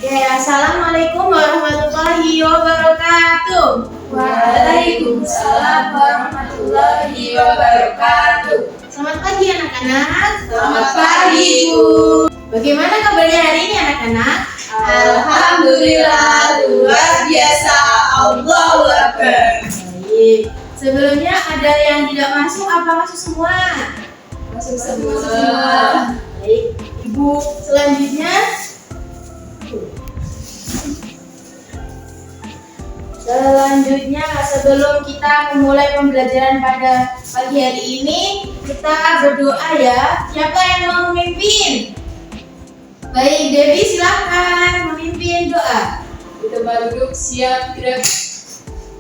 Assalamualaikum warahmatullahi wabarakatuh. Waalaikumsalam warahmatullahi wabarakatuh. Selamat pagi anak-anak. Selamat pagi, Bu. Bagaimana kabarnya hari ini anak-anak? Alhamdulillah, luar biasa. Allahu Akbar. Baik. Sebelumnya ada yang tidak masuk, apa masuk semua? Masuk semua. Baik. Ibu selanjutnya. Sebelum kita memulai pembelajaran pada pagi hari ini, kita berdoa ya. Siapa yang mau memimpin? Baik, Devi silakan memimpin doa. Kita duduk siap gerak.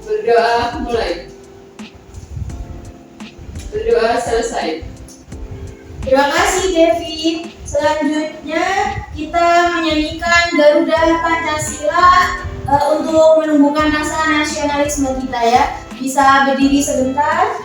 Berdoa mulai. Berdoa selesai. Terima kasih Devi. Selanjutnya kita menyanyikan Garuda Pancasila untuk menumbuhkan rasa nasionalisme kita ya. Bisa berdiri sebentar.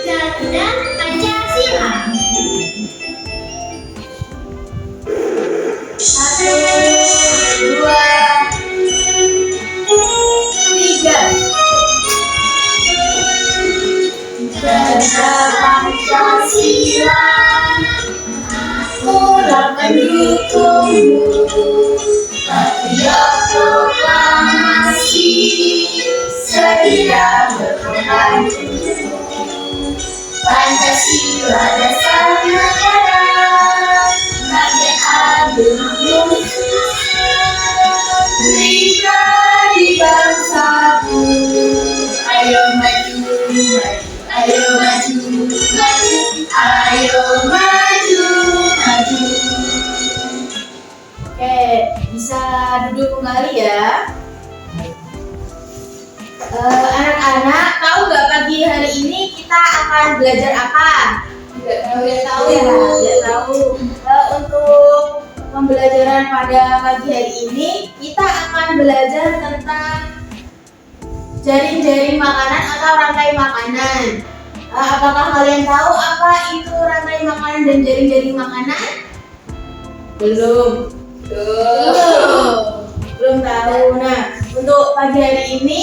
Garuda Pancasila. 1, 2, 3. Garuda Pancasila, akulah pendukungmu. Setiap proklamasi sedia berkorban untukmu. Pancasila dasar negara, rakyat adil makmur. Pribadi bangsaku, ayo maju, maju. Ayo maju, maju, ayo maju, maju. Oke, bisa duduk kembali ya. Anak-anak, tahu nggak pagi hari ini kita akan belajar apa? Tidak tahu ya, Tidak tahu. Untuk pembelajaran pada pagi hari ini, kita akan belajar tentang jaring-jaring makanan atau rantai makanan. Apakah kalian tahu apa itu rantai makanan dan jaring-jaring makanan? Belum. Belum tahu. Nah, untuk pagi hari ini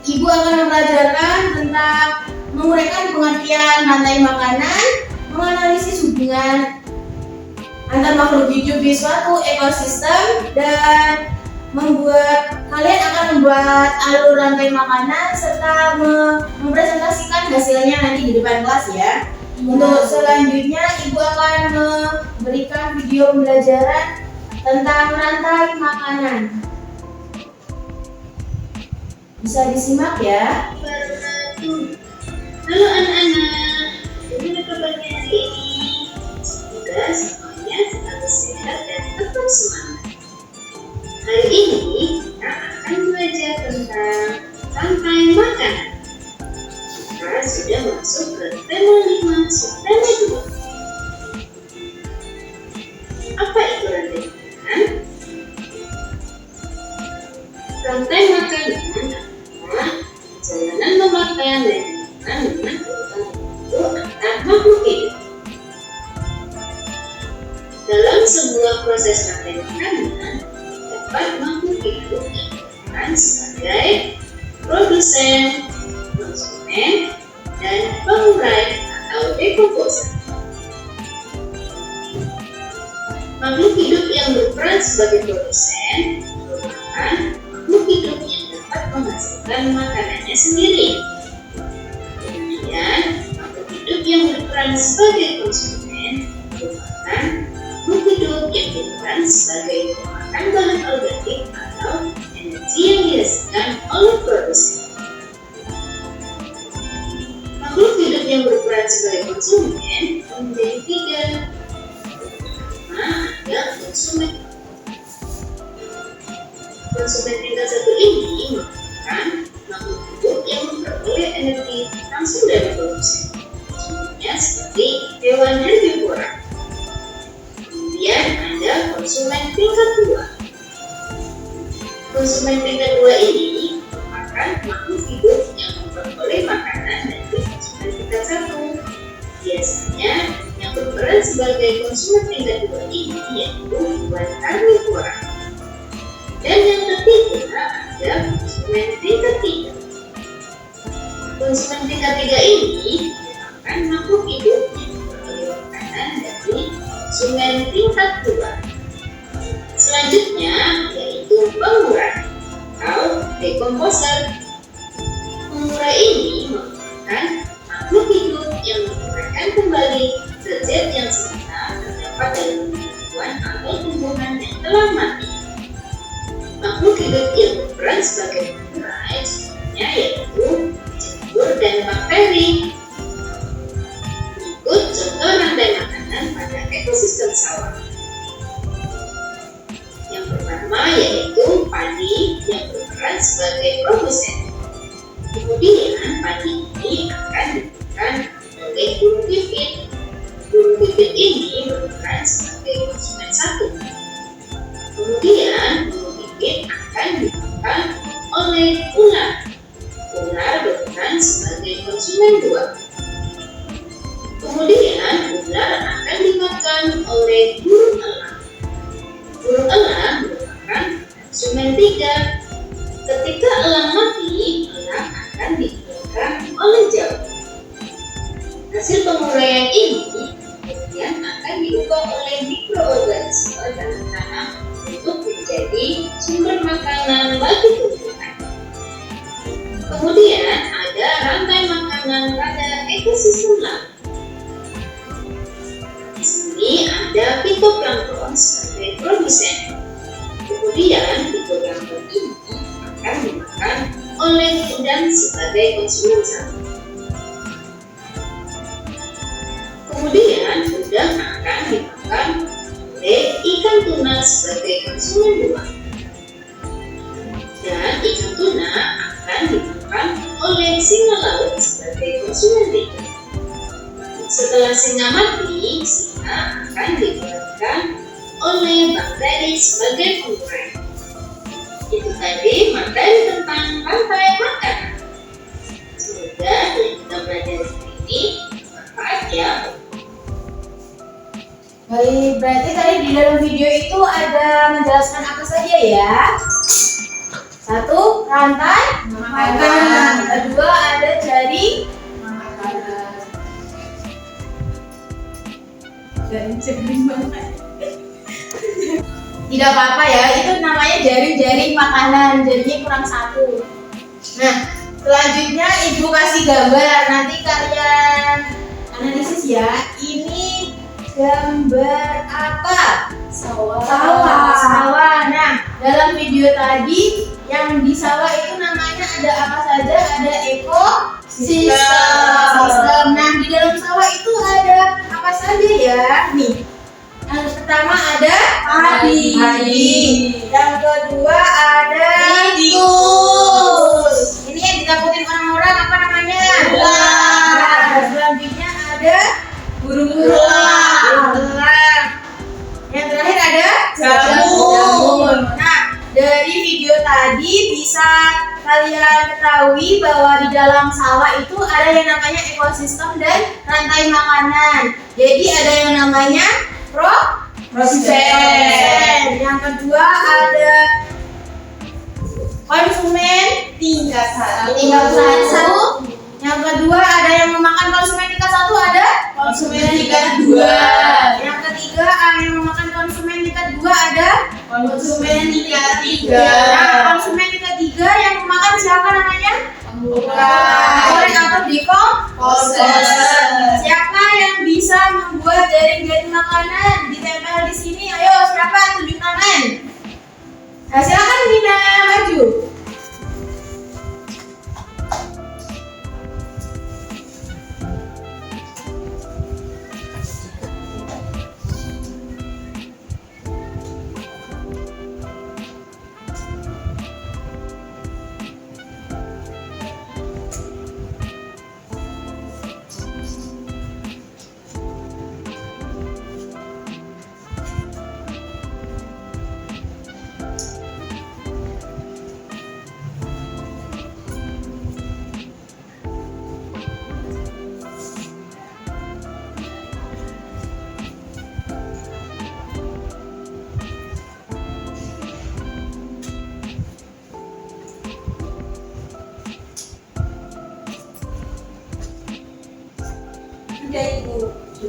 Ibu akan mempelajarkan tentang menguraikan pengertian rantai makanan, menganalisis hubungan antar makhluk hidup di suatu ekosistem, dan kalian akan membuat alur rantai makanan serta mempresentasikan hasilnya nanti di depan kelas ya. Untuk selanjutnya Ibu akan memberikan video pembelajaran tentang rantai makanan. Bisa disimak ya. Halo anak-anak, bagaimana kabarnya hari ini? Semoga semuanya selalu sehat dan tetap semangat. Hari ini kita akan belajar tentang rantai makanan. Kita sudah masuk ke tema 5 subtema 2. Apa itu rantai makanan? Rantai makanan adalah perjalanan pemakaian dan makanan dengan kebutuhan hidup antar makhluk hidup. Dalam sebuah proses rantai makanan, dapat makhluk hidup dikatakan sebagai produsen, konsumen, dan pengurai atau dekomposer. Makhluk hidup yang berperan sebagai produsen merupakan makhluk hidup yang dapat menghasilkan makanannya sendiri. Kemudian, makhluk hidup yang berperan sebagai konsumen merupakan makhluk hidup yang berperan sebagai pemakan bahan organik atau energi yang dihasilkan oleh produsen. Makhluk hidup yang berperan sebagai konsumen menjadi 3. Pertama, ada konsumen. Konsumen tingkat 1 ini merupakan makhluk hidup yang memperoleh energi langsung dari produsen. Contohnya seperti hewan herbivora. Kemudian ada konsumen tingkat 2. Konsumen tingkat 2 ini sebagai konsumen tingkat 2 ini yaitu Iwan Karnivora. Dan yang ketiga ada konsumen tingkat 3. Konsumen tingkat 3 ini merupakan makhluk hidup yang memperoleh makanan dari konsumen tingkat 2. Selanjutnya yaitu pengurai atau dekomposer. Pengurai ini merupakan makhluk hidup yang menguraikan kembali zat-zat yang semula terdapat dalam tumbuhan atau tumbuhan yang telah mati. Makhluk hidup yang berperan sebagai pengurai contohnya yaitu jamur dan bakteri. Berikut contoh rantai makanan pada ekosistem sawah. Yang pertama yaitu padi yang berperan sebagai produsen. Kemudian padi ini akan diberikan oleh burung pipit. Burung pipit ini berperan sebagai konsumen 1. Kemudian burung pipit akan dimakan oleh ular. Ular berperan sebagai konsumen 2. Kemudian ular akan dimakan oleh burung elang. Burung elang merupakan konsumen 3. Ketika elang mati, elang akan dimakan oleh jamur. Hasil penguraian ini kemudian akan diubah oleh mikroorganisme dalam tanah untuk menjadi sumber makanan bagi tumbuhan. Kemudian ada rantai makanan pada ekosistem laut. Di sini ada fitoplankton sebagai produsen. Kemudian fitoplankton ini akan dimakan oleh udang sebagai konsumen 1. Kemudian udang akan dimakan oleh ikan tuna sebagai konsumen 2. Dan ikan tuna akan dimakan oleh singa laut sebagai konsumen 3. Setelah singa mati, singa akan dimakan oleh bakteri sebagai pengurai. Itu tadi materi tentang rantai makanan. Semoga yang kita pelajari ini bermanfaat ya. Baik, berarti tadi di dalam video itu ada menjelaskan apa saja ya? 1. Rantai makanan. Kedua ada jaring makanan. Jaring banget. Tidak apa-apa ya, itu namanya jaring-jaring makanan, jadinya kurang 1. Nah, selanjutnya ibu kasih gambar, nanti kalian analisis ya. Ini gambar apa? Sawah. Nah, dalam video tadi yang di sawah itu namanya ada apa saja? Ada ekosistem. Nah, di dalam sawah itu ada apa saja ya? Nih. Yang pertama ada padi. Yang kedua ada tikus. Ini yang ditakutin orang-orang apa namanya? Ular. Selanjutnya ada burung-burung. Yang terakhir ada jamur. Nah, dari video tadi bisa kalian ketahui bahwa di dalam sawah itu ada yang namanya ekosistem dan rantai makanan. Jadi ada yang namanya produsen. Yang kedua ada konsumen tingkat 1. Yang kedua ada yang memakan konsumen tingkat 1, ada konsumen tingkat 2. Yang ketiga ada yang memakan konsumen tingkat 2, ada konsumen tingkat 3. Nah, konsumen tingkat 3 yang memakan siapa namanya? Pengurai atau dekomposer. Siapa yang bisa membuat jaring-jaring makanan ditempel di sini? Ayo, siapa? Tunjuk tangan. Nah, silakan Nina maju.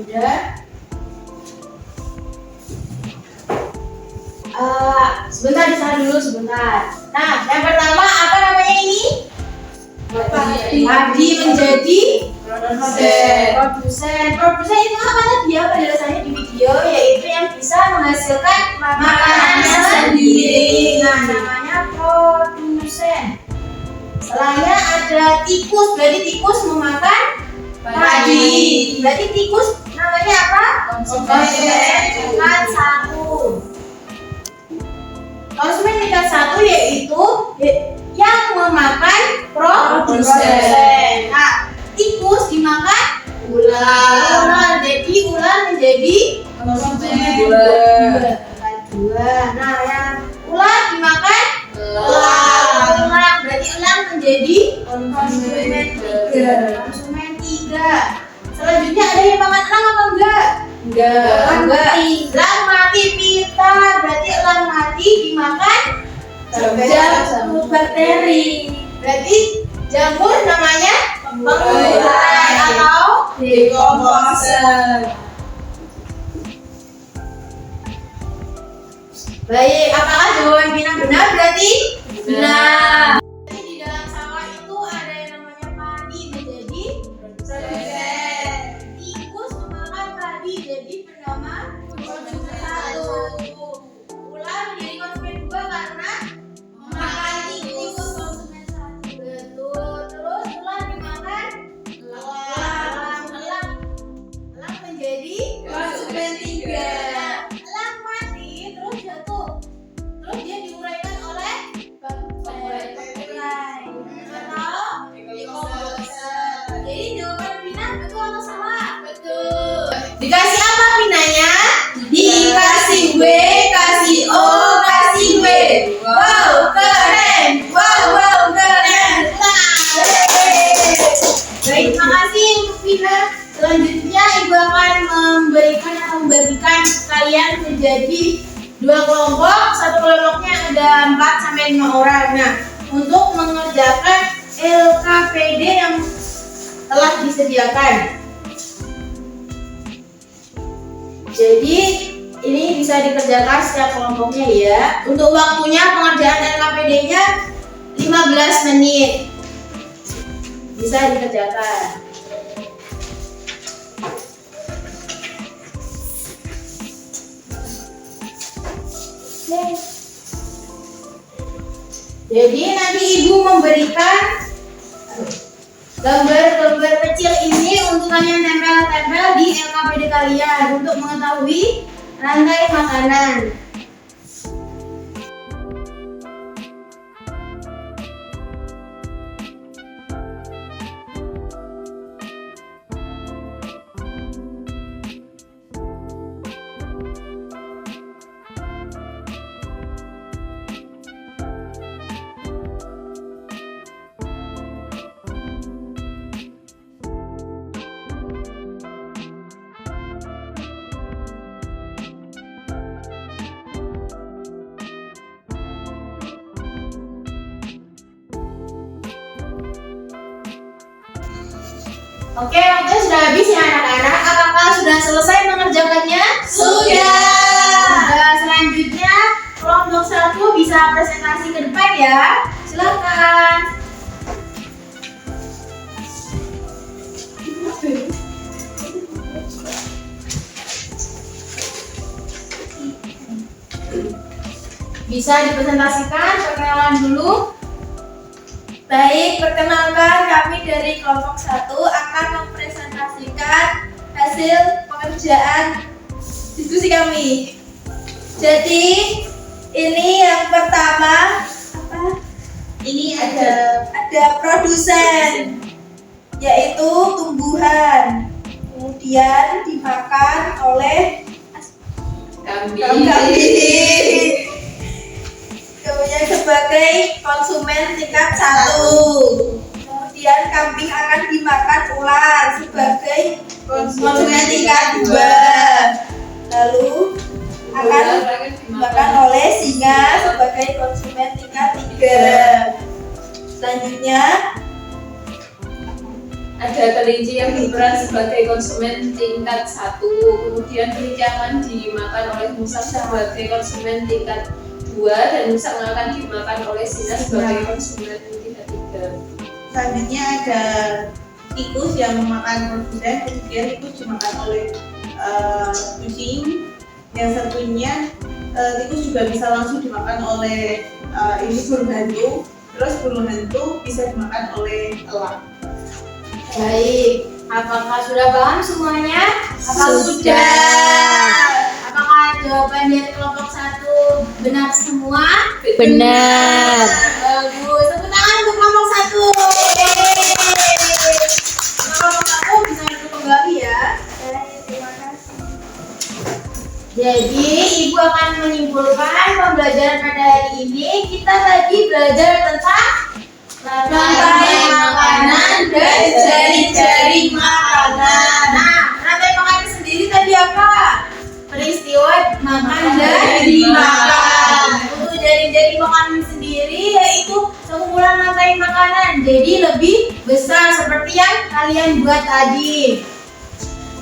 Sudah. Sebentar disana dulu sebentar. Nah, yang pertama apa namanya ini? Padi menjadi produsen. Produsen itu apa tadi ya penjelasannya di video, yaitu yang bisa menghasilkan makanannya sendiri. Nah, namanya produsen. Setelahnya ada tikus. Berarti tikus memakan padi. Berarti tikus namanya apa? Konsumen satu. Konsumen tingkat satu yaitu yang memakan produsen. Nah, tikus dimakan ular. Jadi ular menjadi konsumen dua. Nah, yang ular dimakan elang. Berarti elang menjadi konsumen tiga. Selanjutnya ada yang makan elang apa enggak? Enggak. Elang mati pintar. Berarti elang mati dimakan jamur bakteri. Berarti jamur namanya pengurai atau decomposer. Baik, apakah jawaban Vina benar? Berarti benar. Jadi di dalam sawah itu ada yang namanya padi menjadi produsen. Tikus memakan padi jadi bernama konsumen satu. Ular menjadi konsumen dua karena memakan tikus konsumen satu. Betul. Terus ular dimakan elang menjadi konsumen tiga. Elang mati terus jatuh. Terus dia diuraikan oleh bakteri atau decomposer. Jadi jawaban Vina betul atau salah? Betul. Dikasih apa Vinanya? Dikasih W, kasih O, kasih W. Wow, keren. Wow, keren. Baik, terima kasih untuk Vina. Selanjutnya Ibu akan memberikan atau membagikan kalian menjadi dua kelompok. Satu kelompoknya ada 4 sampai 5 orang. Nah, untuk mengerjakan LKPD yang telah disediakan. Jadi ini bisa dikerjakan setiap kelompoknya ya. Untuk waktunya pengerjaan LKPD-nya 15 menit. Bisa dikerjakan. Jadi nanti Ibu memberikan gambar-gambar kecil ini untuk kalian tempel-tempel di LKPD kalian untuk mengetahui rantai makanan. Oke, waktunya sudah habis ya anak-anak. Apakah sudah selesai mengerjakannya? Sudah. Selanjutnya kelompok 1 bisa presentasi ke depan ya. Silakan. Bisa dipresentasikan, perkenalan dulu. Baik, perkenalkan kami dari kelompok 1 akan mempresentasikan hasil pengerjaan diskusi kami. Jadi, ini yang pertama Ini ada produsen, yaitu tumbuhan. Kemudian dimakan oleh kambing. Kemudian sebagai konsumen tingkat 1. Kemudian kambing akan dimakan ular sebagai konsumen tingkat 2. Lalu akan dimakan oleh singa sebagai konsumen tingkat 3. Selanjutnya ada kelinci yang berperan sebagai konsumen tingkat 1, kemudian kelinci akan dimakan oleh Musa sebagai konsumen tingkat 2, dan Musa akan dimakan oleh Sina sebagai konsumen tingkat 3. Selanjutnya ada tikus yang memakan produsen, kemudian tikus dimakan oleh kucing. Yang satunya tikus juga bisa langsung dimakan oleh ini burung hantu. Terus burung hantu bisa dimakan oleh elang. Baik, apakah sudah paham semuanya? Sudah. Apakah jawaban dari kelompok 1 benar semua? Benar. Bagus, tepuk tangan untuk kelompok 1. Kelompok 1 bisa duduk kembali ya. Terima kasih. Jadi, Ibu akan menyimpulkan pembelajaran pada hari ini. Kita tadi belajar tentang rantai makanan dan jari-jari makanan. Nah, rantai makanan sendiri tadi apa? Peristiwa makan dan dimakan. Untuk jari-jari makanan sendiri yaitu sekumpulan rantai makanan. Jadi lebih besar seperti yang kalian buat tadi.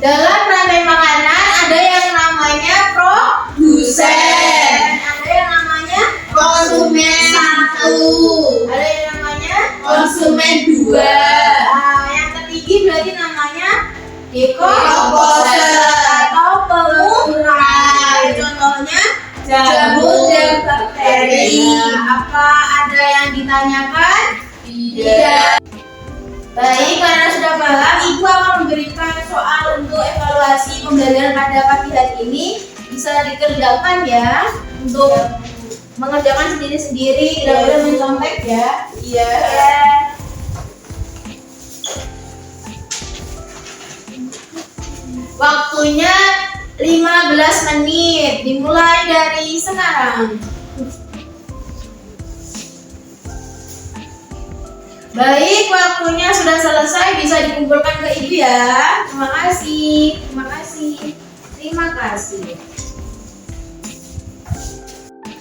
Dalam rantai makanan ada yang namanya produsen, ada yang namanya konsumen 1, ada yang namanya konsumen 2. Nah, yang ketiga berarti namanya dekomposer atau pengurai. Contohnya jamur dan bakteri. Apa ada yang ditanyakan? Tidak. Baik, karena sudah paham, Ibu akan memberikan soal untuk evaluasi pembelajaran pada pagi hari ini. Bisa dikerjakan ya, untuk mengerjakan sendiri-sendiri, tidak boleh mencontek ya. Iya. Waktunya 15 menit, dimulai dari sekarang. Baik, waktunya sudah selesai, bisa dikumpulkan ke Ibu ya. Terima kasih, terima kasih, terima kasih.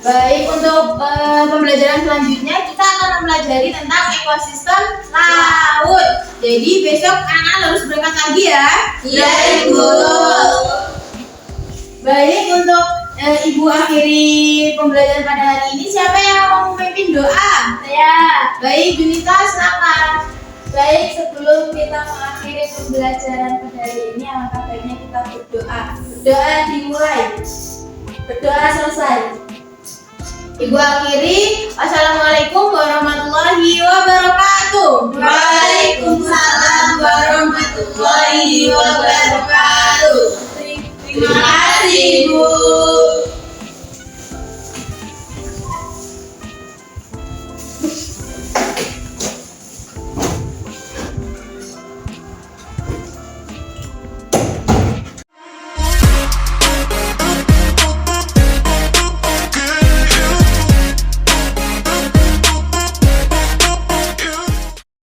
Baik, untuk pembelajaran selanjutnya kita akan mempelajari tentang ekosistem laut. Jadi besok anak-anak harus berangkat lagi ya. Iya, Ibu. Baik, untuk Ibu akhiri pembelajaran pada hari ini. Siapa yang mau memimpin doa? Saya. Baik, Junita silakan. Baik, sebelum kita mengakhiri pembelajaran pada hari ini, alangkah baiknya kita berdoa. Berdoa dimulai. Berdoa selesai. Ibu akhiri. Assalamualaikum warahmatullahi wabarakatuh. Waalaikumsalam warahmatullahi wabarakatuh. Terima kasih.